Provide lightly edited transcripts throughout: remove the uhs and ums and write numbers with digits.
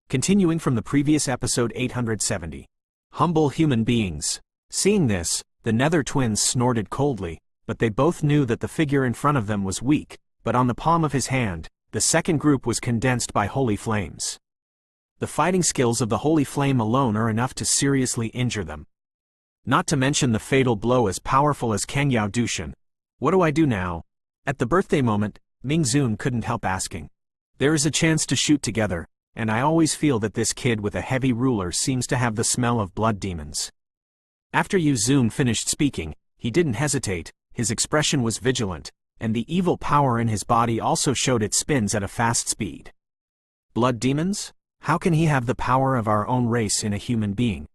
Continuing from the previous episode 870. Humble human beings. Seeing this, the Nether twins snorted coldly, but they both knew that the figure in front of them was weak, but on the palm of his hand, the second group was condensed by holy flames. The fighting skills of the holy flame alone are enough to seriously injure them. Not to mention the fatal blow as powerful as Xiao Yan. What do I do now? At the birthday moment, Ming Zun couldn't help asking. There is a chance to shoot together, and I always feel that this kid with a heavy ruler seems to have the smell of blood demons. After Yu Zun finished speaking, he didn't hesitate, his expression was vigilant, and the evil power in his body also showed its spins at a fast speed. Blood demons? How can he have the power of our own race in a human being?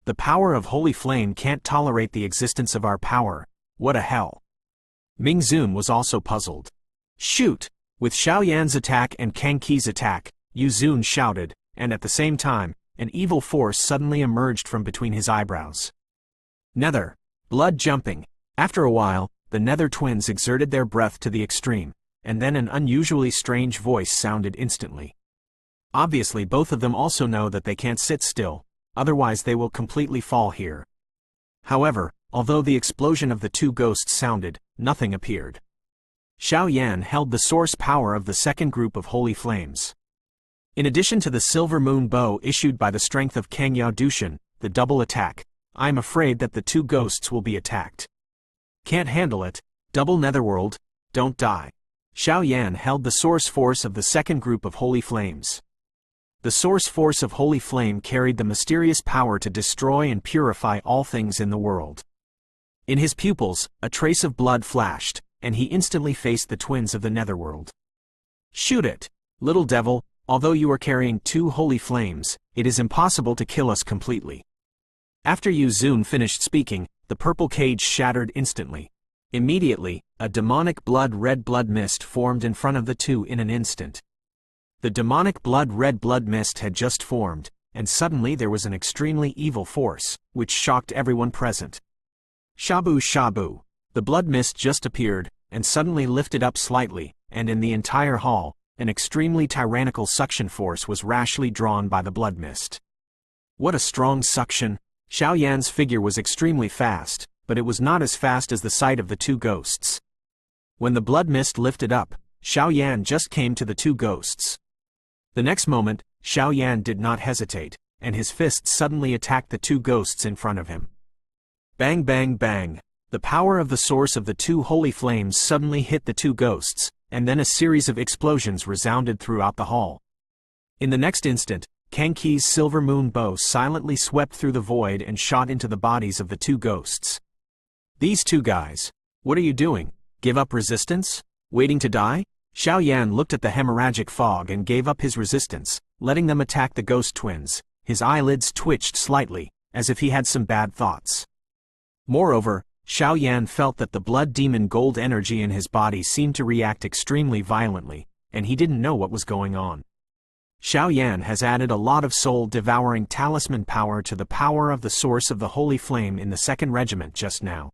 The power of holy flame can't tolerate the existence of our power. What a hell. Ming Zun was also puzzled. Shoot! With Xiao Yan's attack and Kang Qi's attack, Yu Zun shouted, and at the same time, an evil force suddenly emerged from between his eyebrows. Nether. Blood jumping. After a while, the Nether twins exerted their breath to the extreme, and then an unusually strange voice sounded instantly. Obviously both of them also know that they can't sit still, otherwise they will completely fall here. However, although the explosion of the two ghosts sounded, nothing appeared. Xiao Yan held the source power of the second group of holy flames. In addition to the silver moon bow issued by the strength of Xiao Yan, the double attack, I am afraid that the two ghosts will be attacked. Can't handle it, double netherworld, don't die. Xiao Yan held the source force of the second group of holy flames. The source force of holy flame carried the mysterious power to destroy and purify all things in the world. In his pupils, a trace of blood flashed, and he instantly faced the twins of the netherworld. Shoot it, little devil. Although you are carrying two holy flames, it is impossible to kill us completely. After Yu Zun finished speaking, the purple cage shattered instantly. Immediately, a demonic red blood mist formed in front of the two in an instant. The demonic red blood mist had just formed, and suddenly there was an extremely evil force, which shocked everyone present. Shabu shabu. The blood mist just appeared, and suddenly lifted up slightly, and in the entire hall, an extremely tyrannical suction force was rashly drawn by the blood mist. What a strong suction! Xiao Yan's figure was extremely fast, but it was not as fast as the sight of the two ghosts. When the blood mist lifted up, Xiao Yan just came to the two ghosts. The next moment, Xiao Yan did not hesitate, and his fists suddenly attacked the two ghosts in front of him. Bang bang bang! The power of the source of the two holy flames suddenly hit the two ghosts, and then a series of explosions resounded throughout the hall. In the next instant, Kang Qi's silver moon bow silently swept through the void and shot into the bodies of the two ghosts. These two guys. What are you doing? Give up resistance? Waiting to die? Xiao Yan looked at the hemorrhagic fog and gave up his resistance, letting them attack the ghost twins. His eyelids twitched slightly, as if he had some bad thoughts. Moreover, Xiao Yan felt that the blood demon gold energy in his body seemed to react extremely violently, and he didn't know what was going on. Xiao Yan has added a lot of soul-devouring talisman power to the power of the source of the holy flame in the second regiment just now.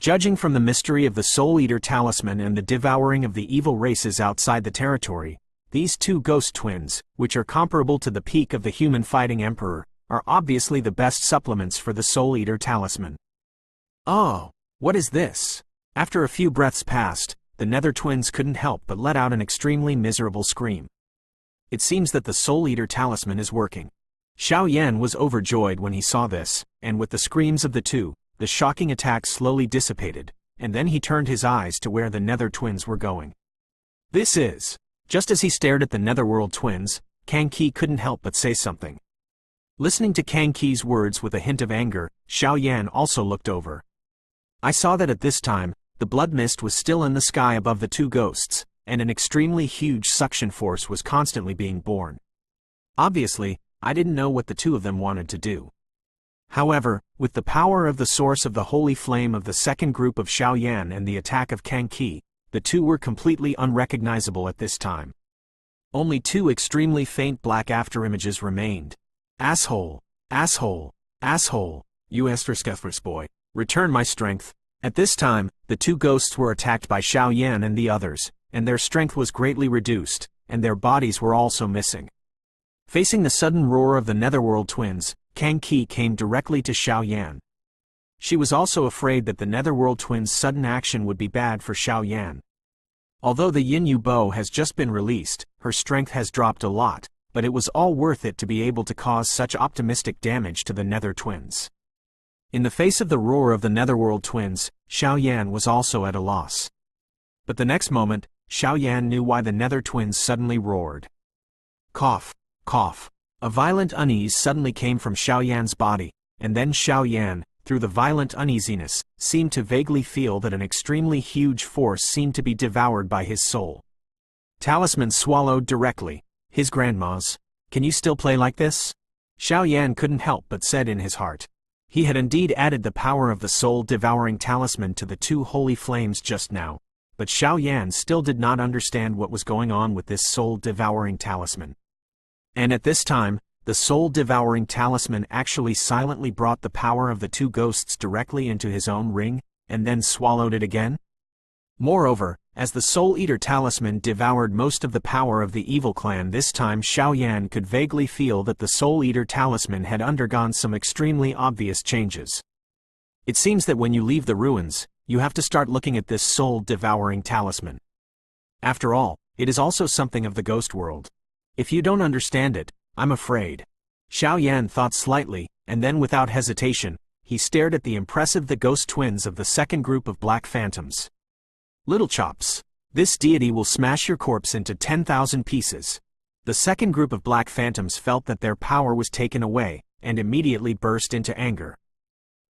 Judging from the mystery of the Soul Eater talisman and the devouring of the evil races outside the territory, these two ghost twins, which are comparable to the peak of the human fighting emperor, are obviously the best supplements for the Soul Eater talisman. Oh, what is this? After a few breaths passed, the Nether twins couldn't help but let out an extremely miserable scream. It seems that the Soul Eater talisman is working. Xiao Yan was overjoyed when he saw this, and with the screams of the two, the shocking attack slowly dissipated, and then he turned his eyes to where the Nether twins were going. This is... Just as he stared at the Netherworld twins, Kang Qi couldn't help but say something. Listening to Kang Qi's words with a hint of anger, Xiao Yan also looked over. I saw that at this time, the blood mist was still in the sky above the two ghosts, and an extremely huge suction force was constantly being born. Obviously, I didn't know what the two of them wanted to do. However, with the power of the source of the holy flame of the second group of Xiao Yan and the attack of Kang Qi, the two were completely unrecognizable at this time. Only two extremely faint black afterimages remained. Asshole! Asshole! Asshole! You Esferskethris boy! Return my strength. At this time, the two ghosts were attacked by Xiao Yan and the others, and their strength was greatly reduced, and their bodies were also missing. Facing the sudden roar of the Netherworld twins, Kang Qi came directly to Xiao Yan. She was also afraid that the Netherworld twins' sudden action would be bad for Xiao Yan. Although the Yin Yu bow has just been released, her strength has dropped a lot, but it was all worth it to be able to cause such optimistic damage to the Nether twins. In the face of the roar of the Netherworld twins, Xiao Yan was also at a loss. But the next moment, Xiao Yan knew why the Nether twins suddenly roared. Cough, cough. A violent unease suddenly came from Xiao Yan's body, and then Xiao Yan, through the violent uneasiness, seemed to vaguely feel that an extremely huge force seemed to be devoured by his soul. Talisman swallowed directly. His grandma's. Can you still play like this? Xiao Yan couldn't help but said in his heart. He had indeed added the power of the soul-devouring talisman to the two holy flames just now, but Xiao Yan still did not understand what was going on with this soul-devouring talisman. And at this time, the soul-devouring talisman actually silently brought the power of the two ghosts directly into his own ring, and then swallowed it again? Moreover, as the Soul Eater talisman devoured most of the power of the evil clan this time, Xiao Yan could vaguely feel that the Soul Eater talisman had undergone some extremely obvious changes. It seems that when you leave the ruins, you have to start looking at this soul-devouring talisman. After all, it is also something of the ghost world. If you don't understand it, I'm afraid. Xiao Yan thought slightly, and then without hesitation, he stared at the impressive ghost twins of the second group of black phantoms. Little chops. This deity will smash your corpse into 10,000 pieces. The second group of black phantoms felt that their power was taken away, and immediately burst into anger.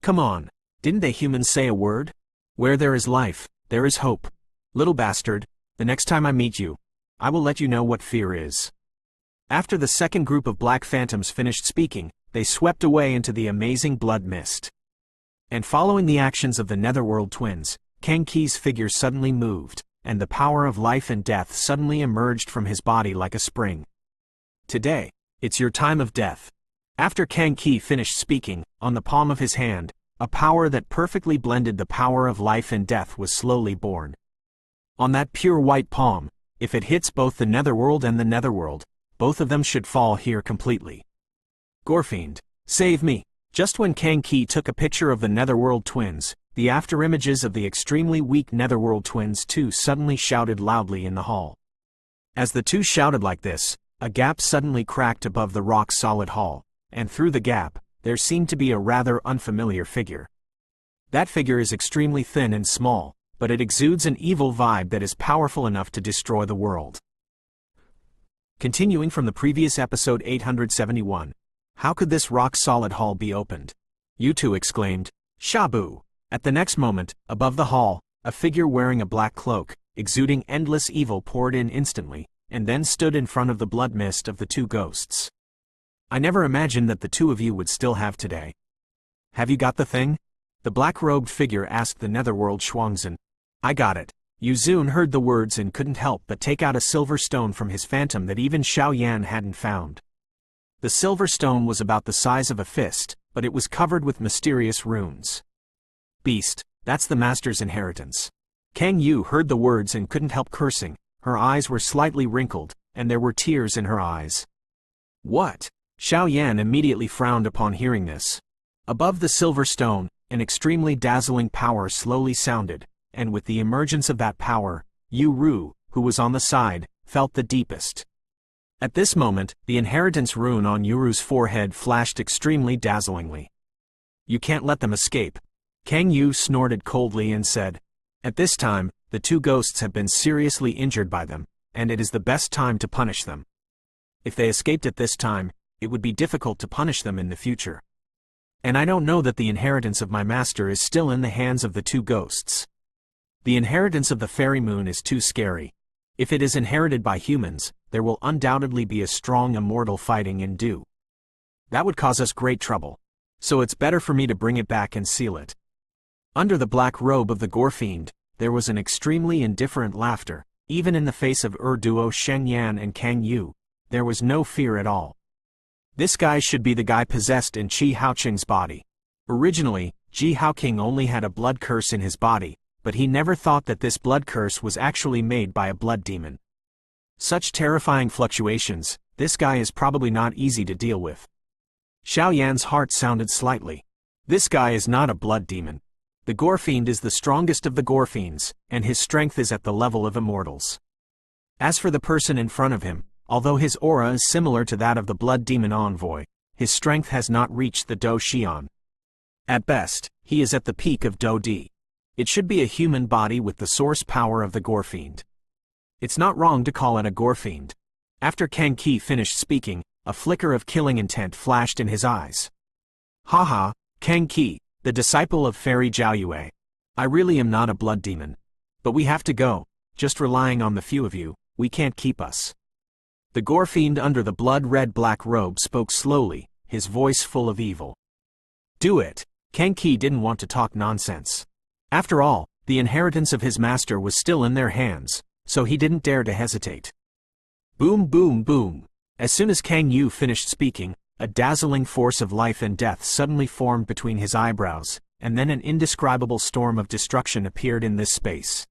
Come on, didn't they humans say a word? Where there is life, there is hope. Little bastard, the next time I meet you, I will let you know what fear is. After the second group of black phantoms finished speaking, they swept away into the amazing blood mist. And following the actions of the Netherworld twins, Kang Qi's figure suddenly moved, and the power of life and death suddenly emerged from his body like a spring. Today, it's your time of death. After Kang Qi finished speaking, on the palm of his hand, a power that perfectly blended the power of life and death was slowly born. On that pure white palm, if it hits both the Netherworld and the Netherworld, both of them should fall here completely. Gorefiend, save me! Just when Kang Qi took a picture of the Netherworld twins, the afterimages of the extremely weak Netherworld twins too suddenly shouted loudly in the hall. As the two shouted like this, a gap suddenly cracked above the rock-solid hall, and through the gap, there seemed to be a rather unfamiliar figure. That figure is extremely thin and small, but it exudes an evil vibe that is powerful enough to destroy the world. Continuing from the previous episode 871, how could this rock-solid hall be opened? Btth2 exclaimed, Shabu! At the next moment, above the hall, a figure wearing a black cloak, exuding endless evil poured in instantly, and then stood in front of the blood mist of the two ghosts. I never imagined that the two of you would still have today. Have you got the thing? The black-robed figure asked the Netherworld Shuangzhen. I got it. Yu Zun heard the words and couldn't help but take out a silver stone from his phantom that even Xiao Yan hadn't found. The silver stone was about the size of a fist, but it was covered with mysterious runes. Beast, that's the master's inheritance. Kang Yu heard the words and couldn't help cursing. Her eyes were slightly wrinkled, and there were tears in her eyes. What? Xiao Yan immediately frowned upon hearing this. Above the silver stone, an extremely dazzling power slowly sounded, and with the emergence of that power, Yu Ru, who was on the side, felt the deepest. At this moment, the inheritance rune on Yuru's forehead flashed extremely dazzlingly. You can't let them escape. Kang Yu snorted coldly and said, At this time, the two ghosts have been seriously injured by them, and it is the best time to punish them. If they escaped at this time, it would be difficult to punish them in the future. And I don't know that the inheritance of my master is still in the hands of the two ghosts. The inheritance of the fairy moon is too scary. If it is inherited by humans, there will undoubtedly be a strong immortal fighting in due. That would cause us great trouble. So it's better for me to bring it back and seal it. Under the black robe of the Gorefiend, there was an extremely indifferent laughter. Even in the face of Duo Sheng Yan and Kang Yu, there was no fear at all. This guy should be the guy possessed in Qi Haoqing's body. Originally, Qi Haoqing only had a blood curse in his body, but he never thought that this blood curse was actually made by a blood demon. Such terrifying fluctuations, this guy is probably not easy to deal with. Xiao Yan's heart sounded slightly. This guy is not a blood demon. The Gorefiend is the strongest of the Gorefiends, and his strength is at the level of immortals. As for the person in front of him, although his aura is similar to that of the blood demon envoy, his strength has not reached the Do Xian. At best, he is at the peak of Do D. It should be a human body with the source power of the Gorefiend. It's not wrong to call it a Gorefiend. After Kang Qi finished speaking, a flicker of killing intent flashed in his eyes. Haha, Kang Qi, the disciple of Fairy Zhao Yue. I really am not a blood demon. But we have to go. Just relying on the few of you, we can't keep us. The Gorefiend under the blood-red black robe spoke slowly, his voice full of evil. Do it. Kang Qi didn't want to talk nonsense. After all, the inheritance of his master was still in their hands, so he didn't dare to hesitate. Boom boom boom. As soon as Kang Yu finished speaking, a dazzling force of life and death suddenly formed between his eyebrows, and then an indescribable storm of destruction appeared in this space.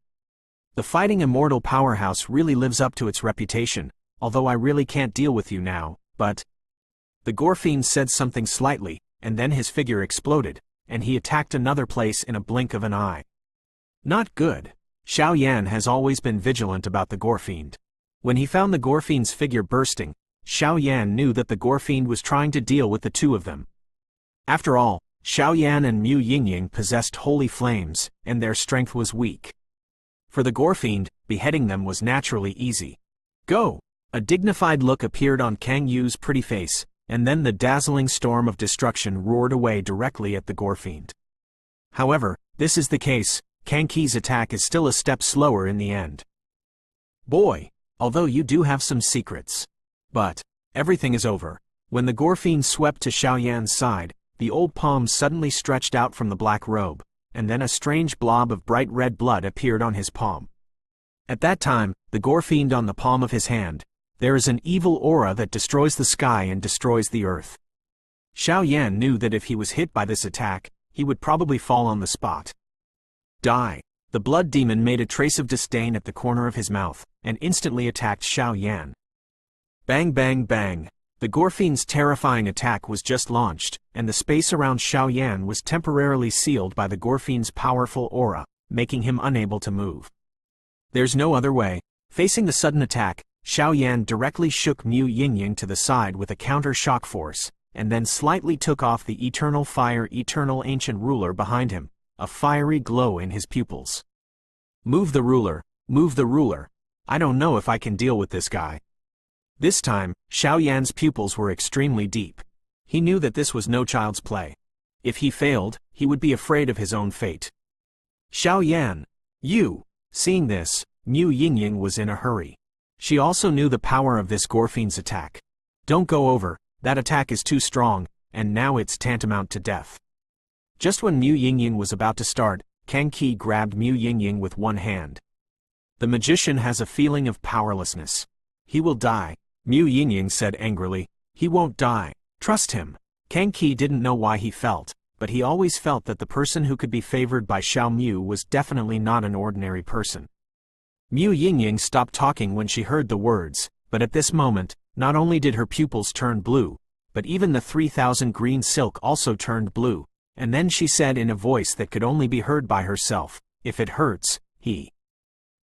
The fighting immortal powerhouse really lives up to its reputation, although I really can't deal with you now, but... The Gorefiend said something slightly, and then his figure exploded, and he attacked another place in a blink of an eye. Not good. Xiao Yan has always been vigilant about the Gorefiend. When he found the Gorefiend's figure bursting, Xiao Yan knew that the Gorefiend was trying to deal with the two of them. After all, Xiao Yan and Mu Yingying possessed holy flames, and their strength was weak. For the Gorefiend, beheading them was naturally easy. Go! A dignified look appeared on Kang Yu's pretty face, and then the dazzling storm of destruction roared away directly at the Gorefiend. However, this is the case, Kang Qi's attack is still a step slower in the end. Boy, although you do have some secrets. But, everything is over. When the Gorefiend swept to Xiao Yan's side, the old palm suddenly stretched out from the black robe, and then a strange blob of bright red blood appeared on his palm. At that time, the Gorefiend on the palm of his hand, there is an evil aura that destroys the sky and destroys the earth. Xiao Yan knew that if he was hit by this attack, he would probably fall on the spot. Die! The blood demon made a trace of disdain at the corner of his mouth, and instantly attacked Xiao Yan. Bang bang bang! The Gorefiend's terrifying attack was just launched, and the space around Xiao Yan was temporarily sealed by the Gorefiend's powerful aura, making him unable to move. There's no other way. Facing the sudden attack, Xiao Yan directly shook Mu Yingying to the side with a counter-shock force, and then slightly took off the eternal fire eternal ancient ruler behind him, a fiery glow in his pupils. Move the ruler, move the ruler. I don't know if I can deal with this guy. This time, Xiao Yan's pupils were extremely deep. He knew that this was no child's play. If he failed, he would be afraid of his own fate. Xiao Yan! You! Seeing this, Mu Yingying was in a hurry. She also knew the power of this Gorefiend's attack. Don't go over, that attack is too strong, and now it's tantamount to death. Just when Mu Yingying was about to start, Kang Qi grabbed Mu Yingying with one hand. The magician has a feeling of powerlessness. He will die, Mu Yingying said angrily. He won't die. Trust him. Kang Qi didn't know why he felt, but he always felt that the person who could be favored by Xiao Mu was definitely not an ordinary person. Mu Yingying stopped talking when she heard the words, but at this moment, not only did her pupils turn blue, but even the 3,000 green silk also turned blue, and then she said in a voice that could only be heard by herself, "If it hurts,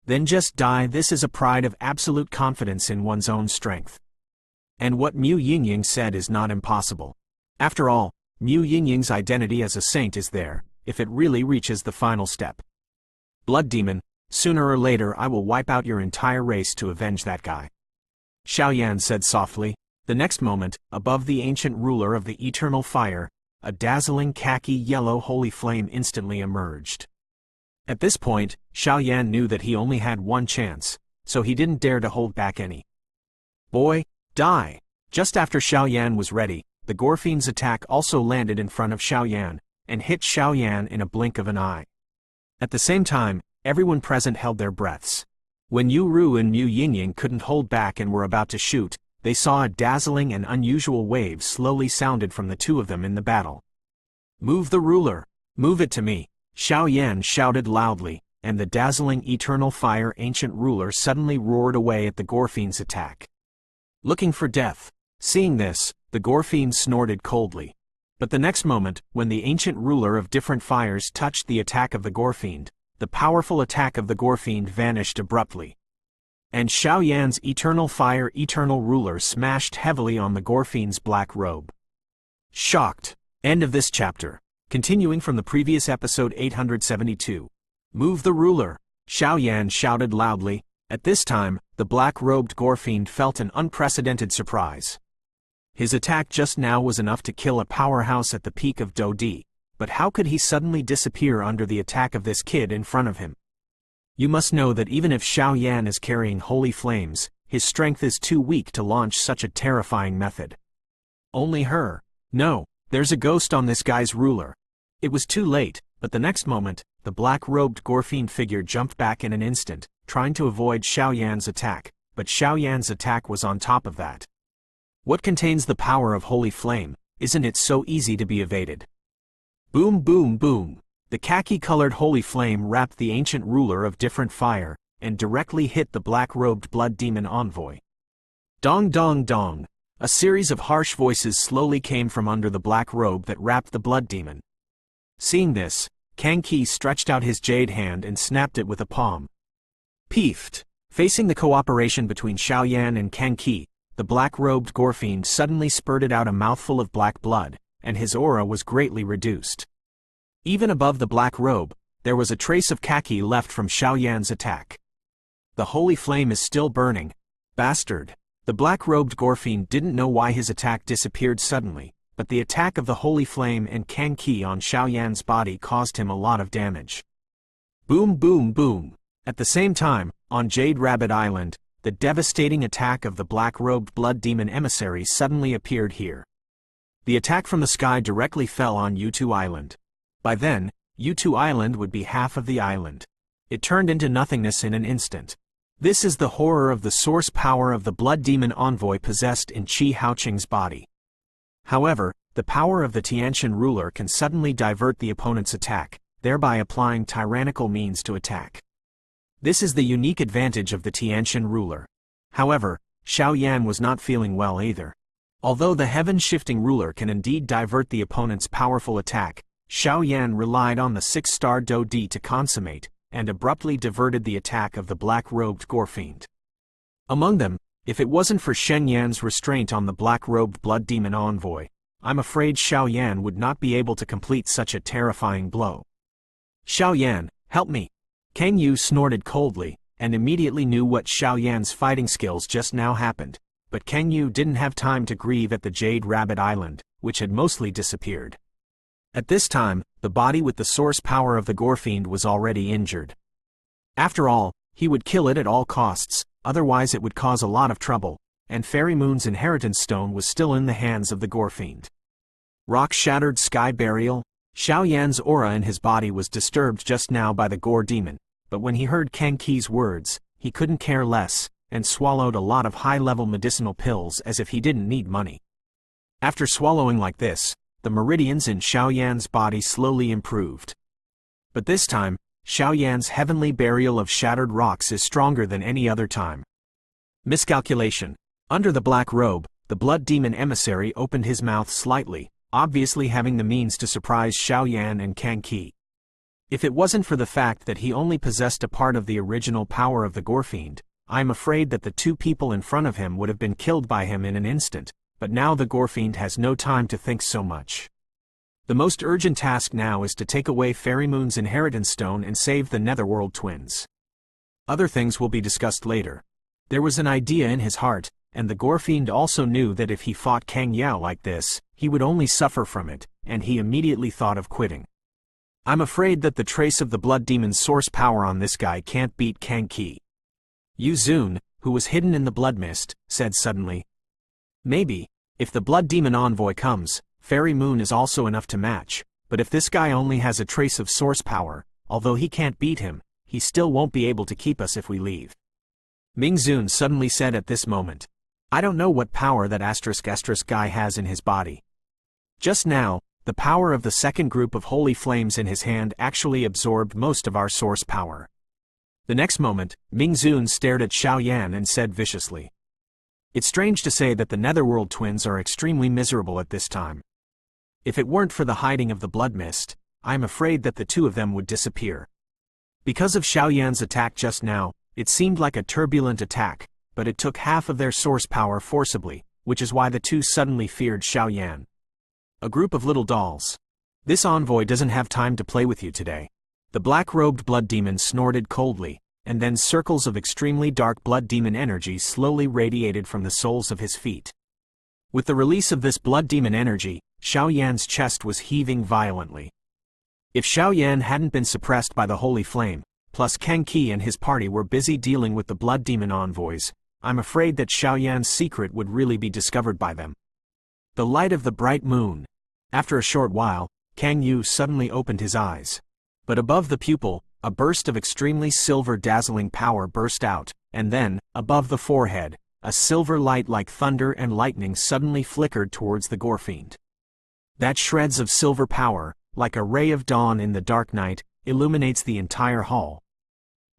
then just die." This is a pride of absolute confidence in one's own strength. And what Mu Yingying said is not impossible. After all, Mu Yingying's identity as a saint is there, if it really reaches the final step. Blood demon, sooner or later I will wipe out your entire race to avenge that guy. Xiao Yan said softly. The next moment, above the ancient ruler of the eternal fire, a dazzling khaki-yellow holy flame instantly emerged. At this point, Xiao Yan knew that he only had one chance, so he didn't dare to hold back any. Boy, die! Just after Xiao Yan was ready, the Gorefiend's attack also landed in front of Xiao Yan, and hit Xiao Yan in a blink of an eye. At the same time, everyone present held their breaths. When Yu Ru and Mu Yingying couldn't hold back and were about to shoot, they saw a dazzling and unusual wave slowly sounded from the two of them in the battle. Move the ruler! Move it to me! Xiao Yan shouted loudly, and the dazzling eternal fire ancient ruler suddenly roared away at the Gorefiend's attack. looking for death. Seeing this, the Gorefiend snorted coldly. But the next moment, when the ancient ruler of different fires touched the attack of the Gorefiend, the powerful attack of the Gorefiend vanished abruptly. And Xiao Yan's eternal fire, eternal ruler smashed heavily on the Gorefiend's black robe. Shocked. End of this chapter. Continuing from the previous episode 872. Move the ruler, Xiao Yan shouted loudly. At this time, the black-robed Gorefiend felt an unprecedented surprise. His attack just now was enough to kill a powerhouse at the peak of Btth, but how could he suddenly disappear under the attack of this kid in front of him? You must know that even if Xiao Yan is carrying holy flames, his strength is too weak to launch such a terrifying method. Only her. No, there's a ghost on this guy's ruler. It was too late, but the next moment, the black-robed Gorefiend figure jumped back in an instant, trying to avoid Xiao Yan's attack, but Xiao Yan's attack was on top of that. What contains the power of holy flame? Isn't it so easy to be evaded? Boom, boom, boom. The khaki-colored holy flame wrapped the ancient ruler of different fire, and directly hit the black-robed blood demon envoy. Dong, dong, dong. A series of harsh voices slowly came from under the black robe that wrapped the blood demon. Seeing this, Kang Ki stretched out his jade hand and snapped it with a palm. Peefed. Facing the cooperation between Xiao Yan and Kang Ki, the black-robed Gorefiend suddenly spurted out a mouthful of black blood, and his aura was greatly reduced. Even above the black robe, there was a trace of khaki left from Xiao Yan's attack. The holy flame is still burning. Bastard. The black-robed Gorefiend didn't know why his attack disappeared suddenly, but the attack of the holy flame and Kang Ki on Xiao Yan's body caused him a lot of damage. Boom, boom, boom. At the same time, on Jade Rabbit Island, the devastating attack of the black-robed blood demon emissary suddenly appeared here. The attack from the sky directly fell on Btth2 Island. By then, Btth2 Island would be half of the island. It turned into nothingness in an instant. This is the horror of the source power of the blood demon envoy possessed in Qi Haoqing's body. However, the power of the Tianqian ruler can suddenly divert the opponent's attack, thereby applying tyrannical means to attack. This is the unique advantage of the Tianqian ruler. However, Xiao Yan was not feeling well either. Although the heaven-shifting ruler can indeed divert the opponent's powerful attack, Xiao Yan relied on the 6-star Btth to consummate, and abruptly diverted the attack of the black-robed Gorefiend. Among them, if it wasn't for Shen Yan's restraint on the black-robed blood demon envoy, I'm afraid Xiao Yan would not be able to complete such a terrifying blow. Xiao Yan, help me! Kang Yu snorted coldly, and immediately knew what Xiao Yan's fighting skills just now happened, but Kang Yu didn't have time to grieve at the Jade Rabbit Island, which had mostly disappeared. At this time, the body with the source power of the Gorefiend was already injured. After all, he would kill it at all costs, otherwise it would cause a lot of trouble, and Fairy Moon's inheritance stone was still in the hands of the Gorefiend. Rock-shattered sky burial. Xiao Yan's aura in his body was disturbed just now by the Gore demon, but when he heard Kang Ki's words, he couldn't care less, and swallowed a lot of high-level medicinal pills as if he didn't need money. After swallowing like this, the meridians in Xiao Yan's body slowly improved. But this time, Xiao Yan's heavenly burial of shattered rocks is stronger than any other time. Miscalculation. Under the black robe, the blood demon emissary opened his mouth slightly, obviously having the means to surprise Xiao Yan and Kang Ki. If it wasn't for the fact that he only possessed a part of the original power of the Gorefiend, I'm afraid that the two people in front of him would have been killed by him in an instant, but now the Gorefiend has no time to think so much. The most urgent task now is to take away Fairy Moon's inheritance stone and save the Netherworld twins. Other things will be discussed later. There was an idea in his heart, and the Gorefiend also knew that if he fought Kang Yao like this, he would only suffer from it, and he immediately thought of quitting. I'm afraid that the trace of the blood demon's source power on this guy can't beat Kang Ki. Yu Zun, who was hidden in the blood mist, said suddenly, "Maybe, if the blood demon envoy comes, Fairy Moon is also enough to match, but if this guy only has a trace of source power, although he can't beat him, he still won't be able to keep us if we leave." Ming Zun suddenly said at this moment, "I don't know what power that ** guy has in his body." Just now, the power of the second group of holy flames in his hand actually absorbed most of our source power. The next moment, Ming Zun stared at Xiao Yan and said viciously, It's strange to say that the Netherworld twins are extremely miserable at this time. If it weren't for the hiding of the blood mist, I'm afraid that the two of them would disappear. Because of Xiao Yan's attack just now, it seemed like a turbulent attack, but it took half of their source power forcibly, which is why the two suddenly feared Xiao Yan. A group of little dolls. This envoy doesn't have time to play with you today. The black-robed blood demon snorted coldly, and then circles of extremely dark blood demon energy slowly radiated from the soles of his feet. With the release of this blood demon energy, Xiao Yan's chest was heaving violently. If Xiao Yan hadn't been suppressed by the holy flame, plus Kang Qi and his party were busy dealing with the blood demon envoys, I'm afraid that Xiao Yan's secret would really be discovered by them. The light of the bright moon. After a short while, Kang Yu suddenly opened his eyes. But above the pupil, a burst of extremely silver dazzling power burst out, and then, above the forehead, a silver light like thunder and lightning suddenly flickered towards the Gorefiend. That shreds of silver power, like a ray of dawn in the dark night, illuminates the entire hall.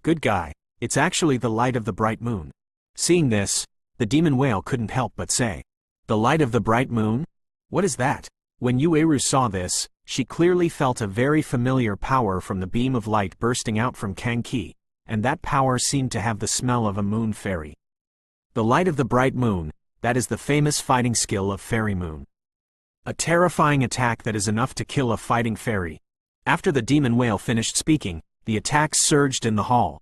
Good guy, it's actually the light of the bright moon. Seeing this, the demon whale couldn't help but say, "The light of the bright moon? What is that?" When Yueru saw this, she clearly felt a very familiar power from the beam of light bursting out from Kang Qi, and that power seemed to have the smell of a moon fairy. The light of the bright moon, that is the famous fighting skill of Fairy Moon. A terrifying attack that is enough to kill a fighting fairy. After the demon whale finished speaking, the attacks surged in the hall.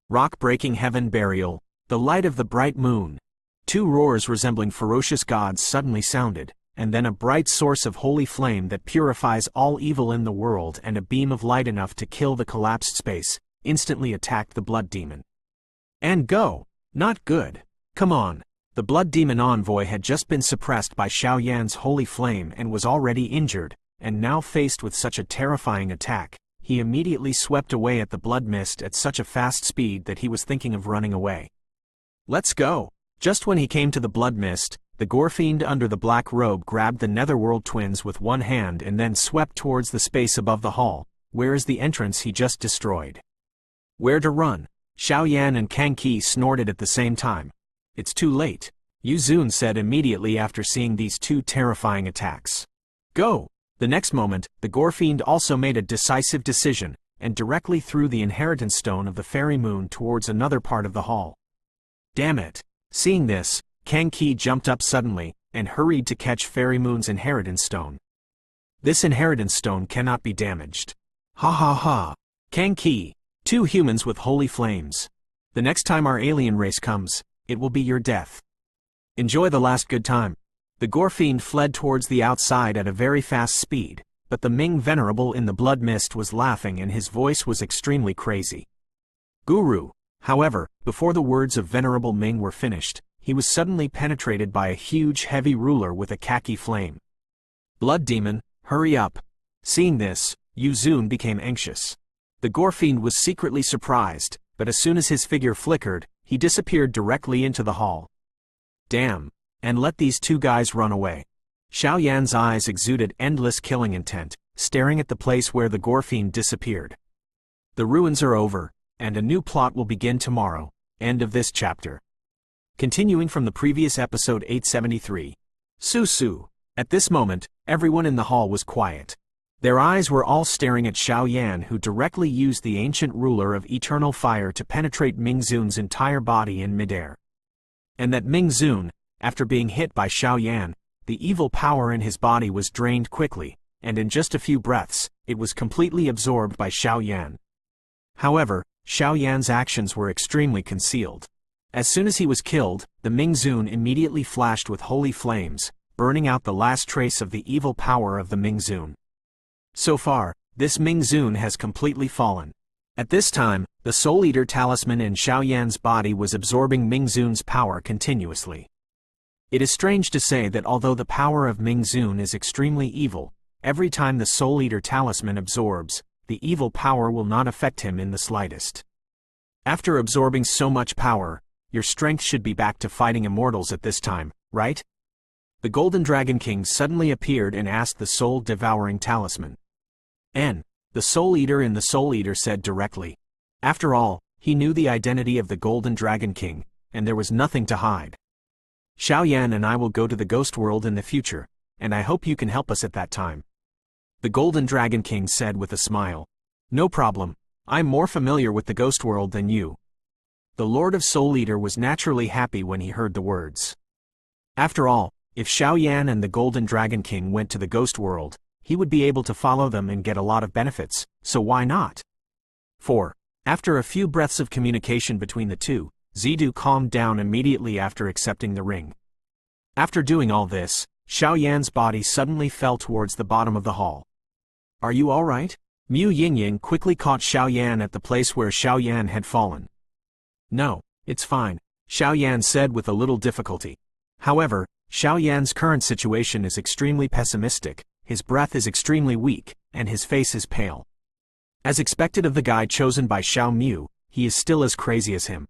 Rock-breaking heaven burial, the light of the bright moon. Two roars resembling ferocious gods suddenly sounded, and then a bright source of holy flame that purifies all evil in the world and a beam of light enough to kill the collapsed space, instantly attacked the blood demon. And go! Not good. Come on. The blood demon envoy had just been suppressed by Xiao Yan's holy flame and was already injured, and now faced with such a terrifying attack, he immediately swept away at the blood mist at such a fast speed that he was thinking of running away. Let's go! Just when he came to the blood mist, the Gorefiend under the black robe grabbed the Netherworld twins with one hand and then swept towards the space above the hall, where is the entrance he just destroyed. Where to run? Xiao Yan and Kang Qi snorted at the same time. It's too late, Yu Zun said immediately after seeing these two terrifying attacks. Go! The next moment, the Gorefiend also made a decisive decision, and directly threw the inheritance stone of the fairy moon towards another part of the hall. Damn it! Seeing this, Kang Qi jumped up suddenly, and hurried to catch Fairy Moon's inheritance stone. This inheritance stone cannot be damaged. Ha ha ha! Kang Qi, two humans with holy flames. The next time our alien race comes, it will be your death. Enjoy the last good time. The Gorefiend fled towards the outside at a very fast speed, but the Ming Venerable in the blood mist was laughing and his voice was extremely crazy. Guru! However, before the words of Venerable Ming were finished, he was suddenly penetrated by a huge heavy ruler with a khaki flame. Blood demon, hurry up. Seeing this, Yu Zun became anxious. The Gorefiend was secretly surprised, but as soon as his figure flickered, he disappeared directly into the hall. Damn, and let these two guys run away. Xiao Yan's eyes exuded endless killing intent, staring at the place where the Gorefiend disappeared. The ruins are over, and a new plot will begin tomorrow. End of this chapter. Continuing from the previous episode 873. Su. At this moment, everyone in the hall was quiet. Their eyes were all staring at Xiao Yan, who directly used the ancient ruler of eternal fire to penetrate Ming Zun's entire body in midair. And that Ming Zun, after being hit by Xiao Yan, the evil power in his body was drained quickly, and in just a few breaths, it was completely absorbed by Xiao Yan. However, Xiao Yan's actions were extremely concealed. As soon as he was killed, the Ming Zun immediately flashed with holy flames, burning out the last trace of the evil power of the Ming Zun. So far, this Ming Zun has completely fallen. At this time, the Soul Eater talisman in Xiao Yan's body was absorbing Ming Zun's power continuously. It is strange to say that although the power of Ming Zun is extremely evil, every time the Soul Eater talisman absorbs, the evil power will not affect him in the slightest. After absorbing so much power, your strength should be back to fighting immortals at this time, right? The Golden Dragon King suddenly appeared and asked the soul-devouring talisman. The Soul Eater in the Soul Eater said directly. After all, he knew the identity of the Golden Dragon King, and there was nothing to hide. Xiao Yan and I will go to the ghost world in the future, and I hope you can help us at that time. The Golden Dragon King said with a smile. No problem, I'm more familiar with the ghost world than you. The Lord of Soul Eater was naturally happy when he heard the words. After all, if Xiao Yan and the Golden Dragon King went to the ghost world, he would be able to follow them and get a lot of benefits, so why not? 4. After a few breaths of communication between the two, Btth2 calmed down immediately after accepting the ring. After doing all this, Xiao Yan's body suddenly fell towards the bottom of the hall. Are you alright? Mu Yingying quickly caught Xiao Yan at the place where Xiao Yan had fallen. No, it's fine, Xiao Yan said with a little difficulty. However, Xiao Yan's current situation is extremely pessimistic, his breath is extremely weak, and his face is pale. As expected of the guy chosen by Xiao Mu, he is still as crazy as him.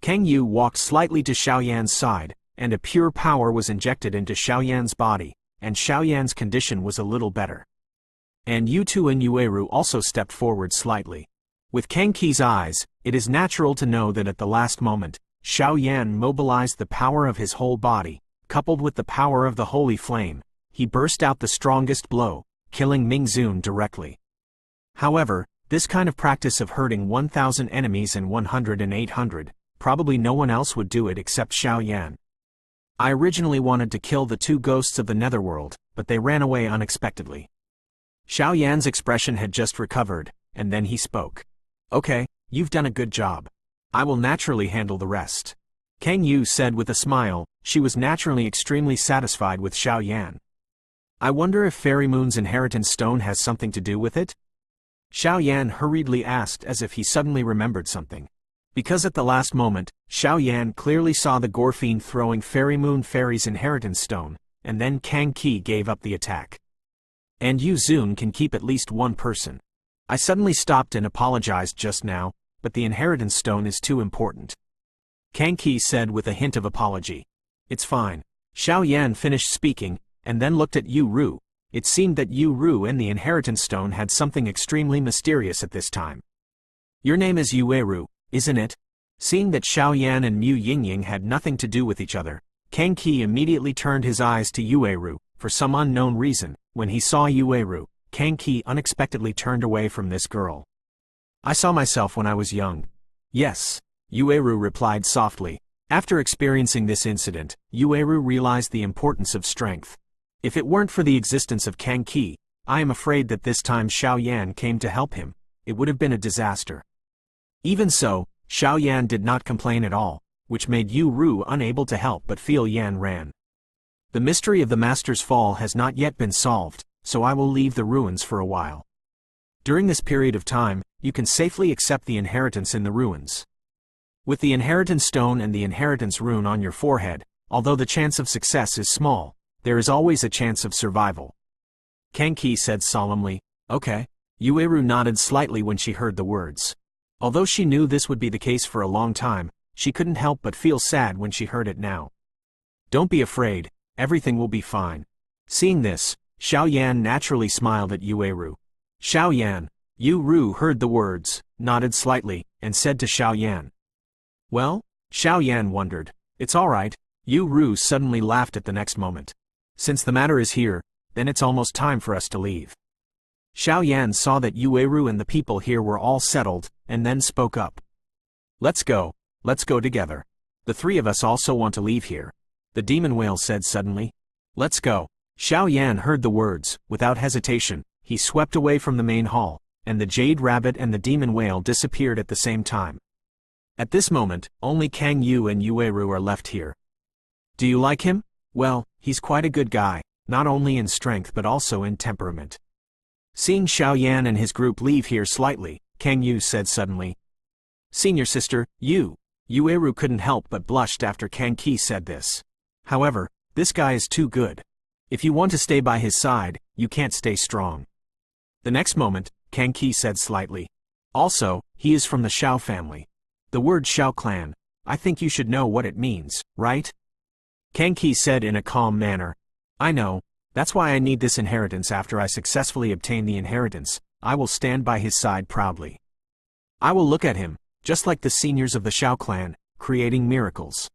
Kang Yu walked slightly to Xiao Yan's side, and a pure power was injected into Xiao Yan's body, and Xiao Yan's condition was a little better. And Yu2 and Yueru also stepped forward slightly. With Kang Qi's eyes, it is natural to know that at the last moment, Xiao Yan mobilized the power of his whole body, coupled with the power of the holy flame. He burst out the strongest blow, killing Ming Zun directly. However, this kind of practice of hurting 1,000 enemies in 100 and 800, probably no one else would do it except Xiao Yan. I originally wanted to kill the two ghosts of the netherworld, but they ran away unexpectedly. Xiao Yan's expression had just recovered, and then he spoke. Okay, you've done a good job. I will naturally handle the rest. Kang Yu said with a smile. She was naturally extremely satisfied with Xiao Yan. I wonder if Fairy Moon's inheritance stone has something to do with it? Xiao Yan hurriedly asked as if he suddenly remembered something. Because at the last moment, Xiao Yan clearly saw the Gorefiend throwing Fairy Moon Fairy's inheritance stone, and then Kang Qi gave up the attack. And Yu Zun can keep at least one person. I suddenly stopped and apologized just now, but the inheritance stone is too important. Kang Qi said with a hint of apology. It's fine. Xiao Yan finished speaking, and then looked at Yu Ru. It seemed that Yu Ru and the inheritance stone had something extremely mysterious at this time. Your name is Yueru, isn't it? Seeing that Xiao Yan and Mu Yingying had nothing to do with each other, Kang Qi immediately turned his eyes to Yueru. For some unknown reason, when he saw Yueru, Kang Qi unexpectedly turned away from this girl. I saw myself when I was young. Yes, Yueru replied softly. After experiencing this incident, Yueru realized the importance of strength. If it weren't for the existence of Kang Qi, I am afraid that this time Xiao Yan came to help him, it would have been a disaster. Even so, Xiao Yan did not complain at all, which made Yu Ru unable to help but feel Yan ran. The mystery of the Master's fall has not yet been solved, so I will leave the ruins for a while. During this period of time, you can safely accept the inheritance in the ruins. With the inheritance stone and the inheritance rune on your forehead, although the chance of success is small, there is always a chance of survival. Kang Qi said solemnly. Okay. Yueru nodded slightly when she heard the words. Although she knew this would be the case for a long time, she couldn't help but feel sad when she heard it now. Don't be afraid, everything will be fine. Seeing this, Xiao Yan naturally smiled at Yueru. Xiao Yan. Yu Ru heard the words, nodded slightly, and said to Xiao Yan. Well? Xiao Yan wondered. It's alright. Yu Ru suddenly laughed at the next moment. Since the matter is here, then it's almost time for us to leave. Xiao Yan saw that Yueru and the people here were all settled, and then spoke up. Let's go together. The three of us also want to leave here. The demon whale said suddenly. Let's go. Xiao Yan heard the words. Without hesitation, he swept away from the main hall, and the jade rabbit and the demon whale disappeared at the same time. At this moment, only Kang Yu and Yueru are left here. Do you like him? Well, he's quite a good guy, not only in strength but also in temperament. Seeing Xiao Yan and his group leave here slightly, Kang Yu said suddenly. Senior sister, Yueru couldn't help but blushed after Kang Qi said this. However, this guy is too good. If you want to stay by his side, you can't stay strong. The next moment, Kang Qi said slightly. Also, he is from the Xiao family. The word Xiao clan, I think you should know what it means, right? Kang Qi said in a calm manner. I know, that's why I need this inheritance. After I successfully obtain the inheritance, I will stand by his side proudly. I will look at him, just like the seniors of the Xiao clan, creating miracles.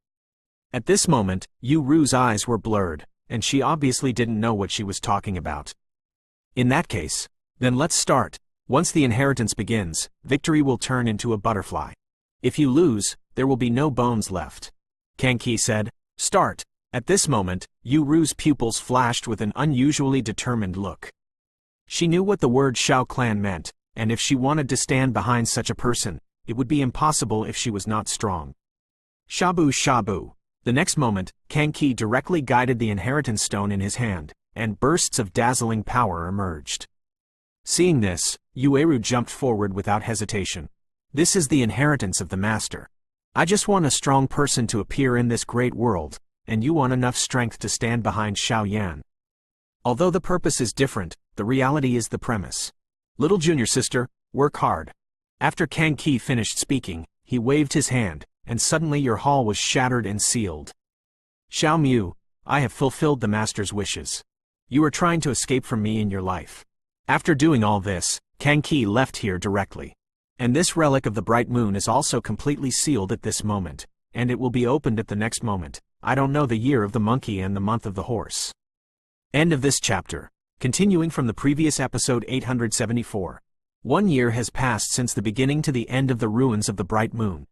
At this moment, Yu Ru's eyes were blurred, and she obviously didn't know what she was talking about. In that case, then let's start. Once the inheritance begins, victory will turn into a butterfly. If you lose, there will be no bones left. Kang Ki said, "Start." At this moment, Yu Ru's pupils flashed with an unusually determined look. She knew what the word Xiao clan meant, and if she wanted to stand behind such a person, it would be impossible if she was not strong. Shabu shabu. The next moment, Kang Ki directly guided the inheritance stone in his hand, and bursts of dazzling power emerged. Seeing this, Yueru jumped forward without hesitation. This is the inheritance of the master. I just want a strong person to appear in this great world, and you want enough strength to stand behind Xiao Yan. Although the purpose is different, the reality is the premise. Little junior sister, work hard. After Kang Ki finished speaking, he waved his hand, and suddenly your hall was shattered and sealed. Xiao Mu, I have fulfilled the master's wishes. You are trying to escape from me in your life. After doing all this, Kang Ki left here directly. And this relic of the bright moon is also completely sealed at this moment, and it will be opened at the next moment. I don't know the year of the monkey and the month of the horse. End of this chapter. Continuing from the previous episode 874. 1 year has passed since the beginning to the end of the ruins of the bright moon.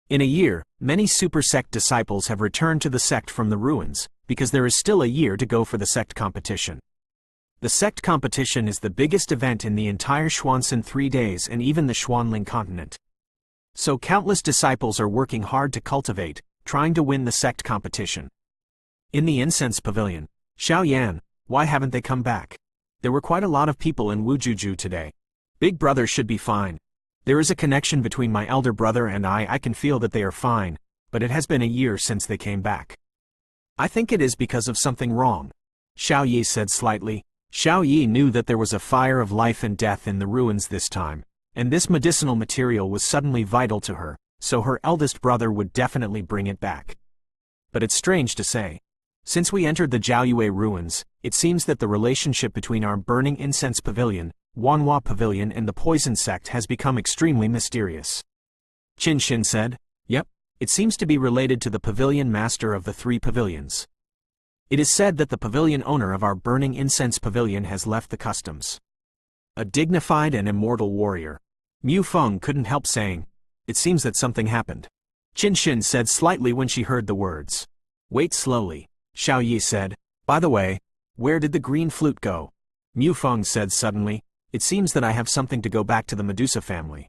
In a year, many super sect disciples have returned to the sect from the ruins, because there is still a year to go for the sect competition. The sect competition is the biggest event in the entire Xuanzhen 3 days and even the Xuanling continent. So countless disciples are working hard to cultivate, trying to win the sect competition. In the incense pavilion, Xiao Yan, why haven't they come back? There were quite a lot of people in Wujuju today. Big brother should be fine. There is a connection between my elder brother and I can feel that they are fine, but it has been a year since they came back. I think it is because of something wrong. Xiao Yi said slightly. Xiao Yi knew that there was a fire of life and death in the ruins this time, and this medicinal material was suddenly vital to her, so her eldest brother would definitely bring it back. But it's strange to say. Since we entered the Jiaoyue ruins, it seems that the relationship between our burning incense pavilion, Wanhua Pavilion and the poison sect has become extremely mysterious. Qin Xin said, "Yep, it seems to be related to the pavilion master of the 3 pavilions. It is said that the pavilion owner of our burning incense pavilion has left the customs. A dignified and immortal warrior." Mu Feng couldn't help saying, "It seems that something happened." Qin Xin said slightly when she heard the words. "Wait slowly," Xiao Yi said. "By the way, where did the green flute go?" Mu Feng said suddenly, "It seems that I have something to go back to the Medusa family."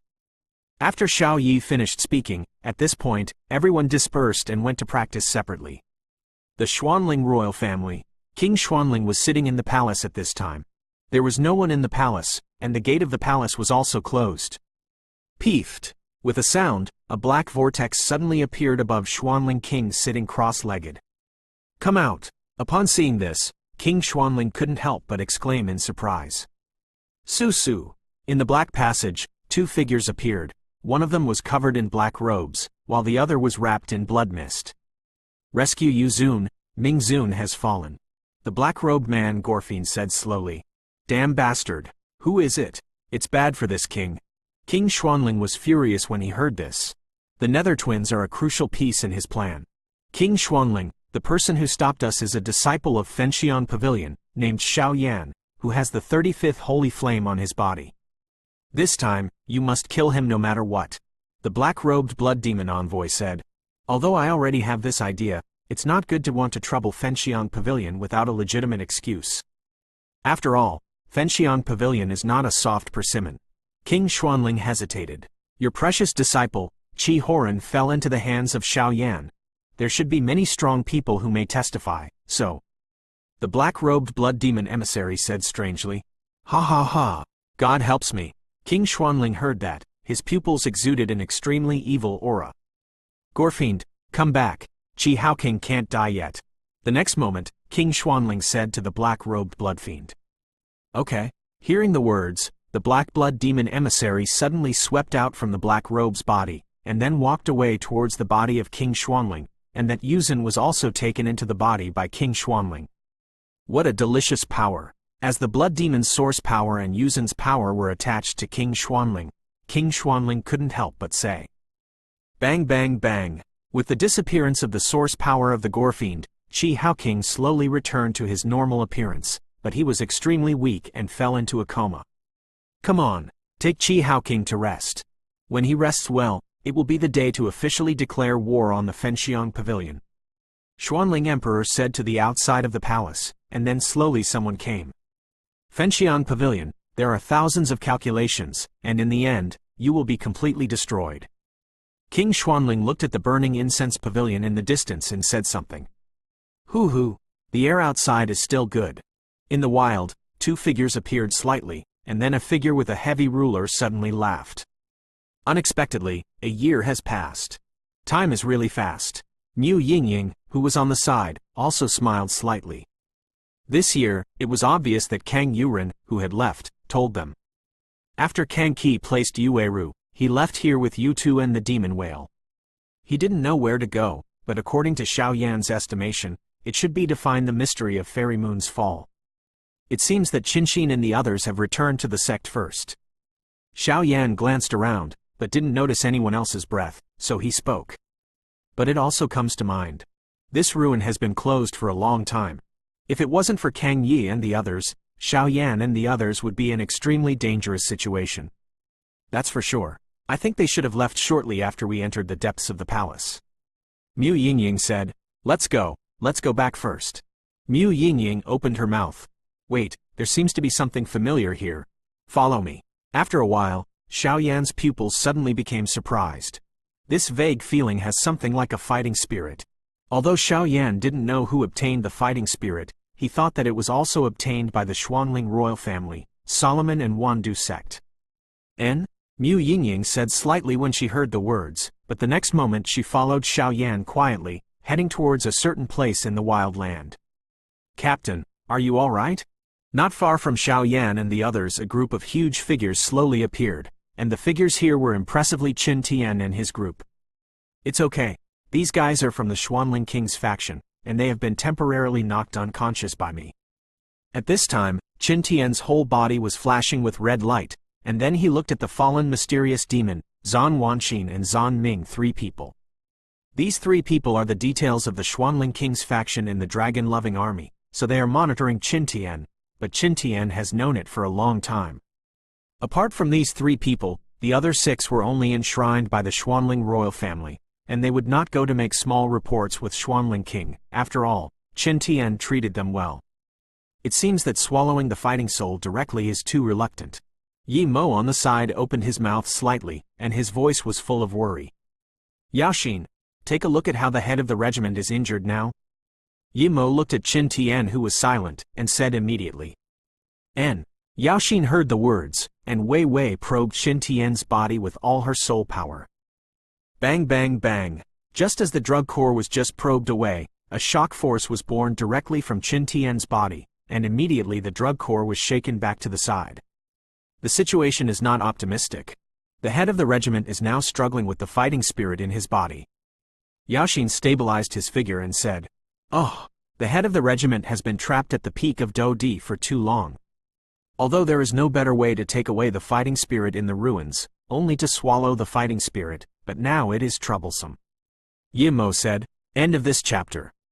After Xiao Yi finished speaking, at this point, everyone dispersed and went to practice separately. The Xuanling royal family. King Xuanling was sitting in the palace at this time. There was no one in the palace, and the gate of the palace was also closed. Peefed. With a sound, a black vortex suddenly appeared above Xuanling King sitting cross-legged. "Come out." Upon seeing this, King Xuanling couldn't help but exclaim in surprise. Su. In the black passage, 2 figures appeared. One of them was covered in black robes, while the other was wrapped in blood mist. "Rescue Yu Zun, Ming Zun has fallen." The black-robed man Gorefiend said slowly. "Damn bastard. Who is it? It's bad for this king." King Xuanling was furious when he heard this. The Nether Twins are a crucial piece in his plan. "King Xuanling, the person who stopped us is a disciple of Fenxian Pavilion, named Xiao Yan, who has the 35th holy flame on his body. This time, you must kill him no matter what." The black-robed blood demon envoy said. "Although I already have this idea, it's not good to want to trouble Fenxian Pavilion without a legitimate excuse. After all, Fenxian Pavilion is not a soft persimmon." King Xuanling hesitated. "Your precious disciple, Qi Horan, fell into the hands of Xiao Yan. There should be many strong people who may testify, so." The black-robed blood demon emissary said strangely. "Ha ha ha. God helps me." King Xuanling heard that. His pupils exuded an extremely evil aura. "Gorefiend, come back. Qi Haoking can't die yet." The next moment, King Xuanling said to the black-robed bloodfiend. "Okay." Hearing the words, the black blood demon emissary suddenly swept out from the black robe's body, and then walked away towards the body of King Xuanling, and that Yuzhen was also taken into the body by King Xuanling. What a delicious power! As the blood demon's source power and Yuzhen's power were attached to King Xuanling couldn't help but say. Bang bang bang! With the disappearance of the source power of the Gorefiend, Xiao King slowly returned to his normal appearance, but he was extremely weak and fell into a coma. Come on, take Xiao King to rest. When he rests well, it will be the day to officially declare war on the Fenxiang Pavilion. Xuanling Emperor said to the outside of the palace, and then slowly someone came. Fenxiang Pavilion, there are thousands of calculations, and in the end, you will be completely destroyed. King Xuanling looked at the burning incense pavilion in the distance and said something. Hoo, the air outside is still good. In the wild, two figures appeared slightly, and then a figure with a heavy ruler suddenly laughed. Unexpectedly, a year has passed. Time is really fast. Mu Yingying, who was on the side, also smiled slightly. This year, it was obvious that Kang Yuren, who had left, told them. After Kang Qi placed Yueru, he left here with Yu2 and the demon whale. He didn't know where to go, but according to Xiao Yan's estimation, it should be to find the mystery of Fairy Moon's fall. It seems that Qinxin and the others have returned to the sect first. Xiao Yan glanced around, but didn't notice anyone else's breath, so he spoke. But it also comes to mind. This ruin has been closed for a long time. If it wasn't for Kang Yi and the others, Xiao Yan and the others would be in an extremely dangerous situation. That's for sure. I think they should have left shortly after we entered the depths of the palace. Mu Yingying said, let's go back first. Mu Yingying opened her mouth. Wait, there seems to be something familiar here. Follow me. After a while, Xiao Yan's pupils suddenly became surprised. This vague feeling has something like a fighting spirit. Although Xiao Yan didn't know who obtained the fighting spirit, he thought that it was also obtained by the Xuanling royal family, Solomon and Wandu sect. Mu Yingying said slightly when she heard the words, but the next moment she followed Xiao Yan quietly, heading towards a certain place in the wild land. Captain, are you all right? Not far from Xiao Yan and the others, a group of huge figures slowly appeared, and the figures here were impressively Qin Tian and his group. It's okay. These guys are from the Xuanling King's faction, and they have been temporarily knocked unconscious by me. At this time, Qin Tian's whole body was flashing with red light, and then he looked at the fallen mysterious demon, Zan Wanxin and Zan Ming, 3 people. These 3 people are the details of the Xuanling King's faction in the dragon-loving army, so they are monitoring Qin Tian, but Qin Tian has known it for a long time. Apart from these 3 people, the other 6 were only enshrined by the Xuanling royal family, and they would not go to make small reports with Xuanling King. After all, Qin Tian treated them well. It seems that swallowing the fighting soul directly is too reluctant. Yi Mo on the side opened his mouth slightly, and his voice was full of worry. Yaoxin, take a look at how the head of the regiment is injured now. Yi Mo looked at Qin Tian, who was silent, and said immediately. Yaoxin heard the words, and Wei Wei probed Qin Tian's body with all her soul power. Bang bang bang. Just as the drug core was just probed away, a shock force was born directly from Qin Tian's body, and immediately the drug core was shaken back to the side. The situation is not optimistic. The head of the regiment is now struggling with the fighting spirit in his body. Yaoxin stabilized his figure and said, Oh, the head of the regiment has been trapped at the peak of Dodi for too long. Although there is no better way to take away the fighting spirit in the ruins, only to swallow the fighting spirit, but now it is troublesome. Yi Mo said, End of this chapter.